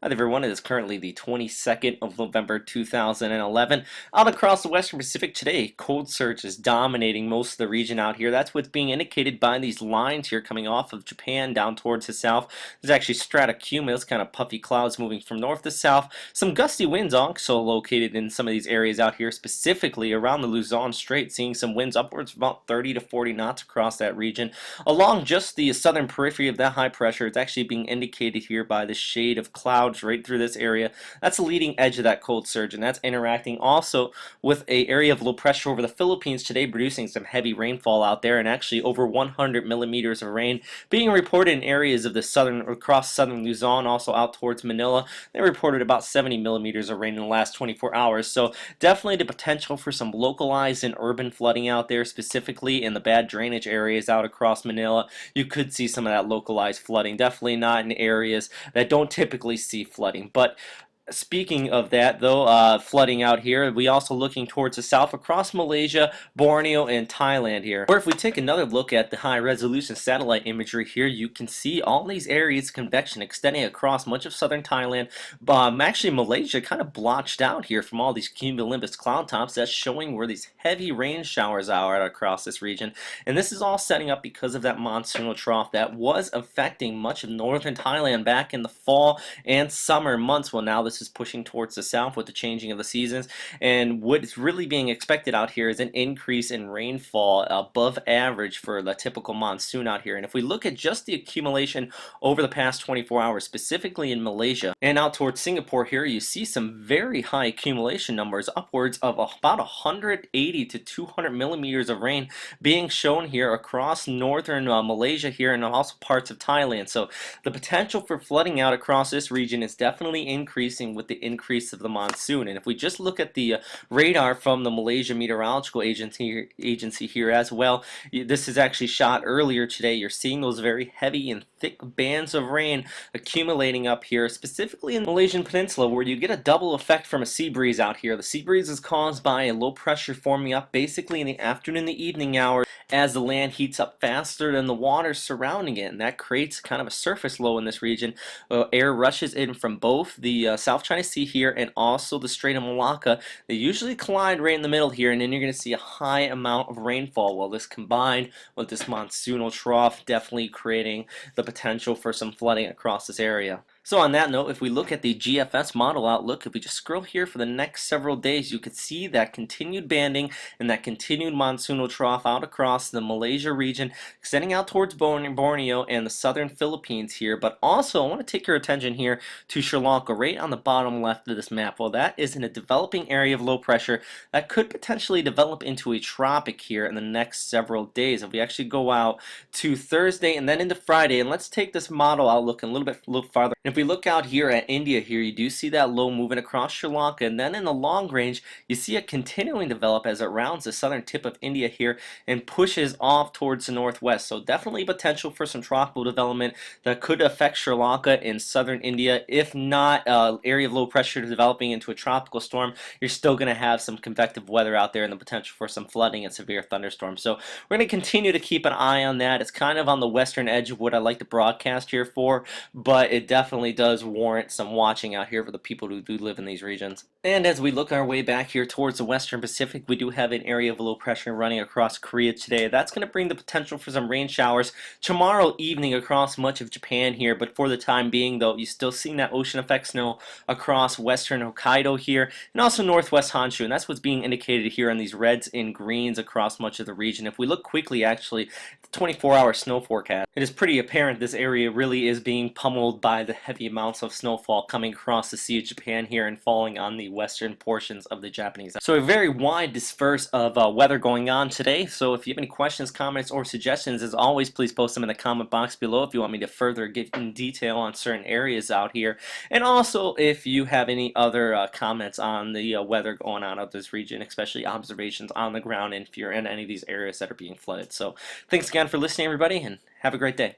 Hi there everyone, it is currently the 22nd of November 2011. Out across the Western Pacific today, cold surge is dominating most of the region out here. That's what's being indicated by these lines here coming off of Japan down towards the south. There's actually stratocumulus, kind of puffy clouds moving from north to south. Some gusty winds also located in some of these areas out here, specifically around the Luzon Strait, seeing some winds upwards of about 30 to 40 knots across that region. Along just the southern periphery of that high pressure, it's actually being indicated here by the shade of cloud right through this area. That's the leading edge of that cold surge, and that's interacting also with an area of low pressure over the Philippines today, producing some heavy rainfall out there, and actually over 100 millimeters of rain being reported in areas of the across southern Luzon, also out towards Manila. They reported about 70 millimeters of rain in the last 24 hours. So definitely the potential for some localized and urban flooding out there, specifically in the bad drainage areas out across Manila. You could see some of that localized flooding. Definitely not in areas that don't typically see flooding. But speaking of that, though, flooding out here, we also looking towards the south across Malaysia, Borneo, and Thailand here. Or if we take another look at the high-resolution satellite imagery here, you can see all these areas of convection extending across much of southern Thailand. Actually, Malaysia kind of blotched out here from all these cumulonimbus cloud tops. That's showing where these heavy rain showers are across this region. And this is all setting up because of that monsoonal trough that was affecting much of northern Thailand back in the fall and summer months. Well, now this is pushing towards the south with the changing of the seasons, and what's really being expected out here is an increase in rainfall above average for the typical monsoon out here. And if we look at just the accumulation over the past 24 hours, specifically in Malaysia and out towards Singapore here, you see some very high accumulation numbers, upwards of about 180 to 200 millimeters of rain being shown here across northern Malaysia here, and also parts of Thailand. So the potential for flooding out across this region is definitely increasing with the increase of the monsoon. And if we just look at the radar from the Malaysia Meteorological Agency here as well, this is actually shot earlier today. You're seeing those very heavy and thick bands of rain accumulating up here, specifically in the Malaysian Peninsula, where you get a double effect from a sea breeze out here. The sea breeze is caused by a low pressure forming up basically in the afternoon and the evening hours as the land heats up faster than the water surrounding it, and that creates kind of a surface low in this region. Air rushes in from both the South China Sea here and also the Strait of Malacca. They usually collide right in the middle here, and then you're going to see a high amount of rainfall. Well, this combined with this monsoonal trough definitely creating the potential for some flooding across this area. So on that note, if we look at the GFS model outlook, if we just scroll here for the next several days, you could see that continued banding and that continued monsoonal trough out across the Malaysia region, extending out towards Borneo and the southern Philippines here. But also, I want to take your attention here to Sri Lanka, right on the bottom left of this map. Well, that is in a developing area of low pressure that could potentially develop into a tropic here in the next several days. If we actually go out to Thursday and then into Friday, and let's take this model outlook a little farther. If we look out here at India here, you do see that low moving across Sri Lanka, and then in the long range, you see it continuing to develop as it rounds the southern tip of India here and pushes off towards the northwest. So definitely potential for some tropical development that could affect Sri Lanka in southern India. If not area of low pressure developing into a tropical storm, you're still going to have some convective weather out there and the potential for some flooding and severe thunderstorms. So we're going to continue to keep an eye on that. It's kind of on the western edge of what I like to broadcast here for, but it definitely does warrant some watching out here for the people who do live in these regions. And as we look our way back here towards the western Pacific, we do have an area of low pressure running across Korea today. That's going to bring the potential for some rain showers tomorrow evening across much of Japan here, but for the time being though, you're still seeing that ocean effect snow across western Hokkaido here and also northwest Honshu, and that's what's being indicated here on these reds and greens across much of the region. If we look quickly actually at the 24-hour snow forecast, it is pretty apparent this area really is being pummeled by the heavy amounts of snowfall coming across the Sea of Japan here and falling on the western portions of the Japanese. So a very wide disperse of weather going on today. So if you have any questions, comments, or suggestions, as always, please post them in the comment box below if you want me to further get in detail on certain areas out here. And also if you have any other comments on the weather going on out this region, especially observations on the ground and if you're in any of these areas that are being flooded. So thanks again for listening, everybody, and have a great day.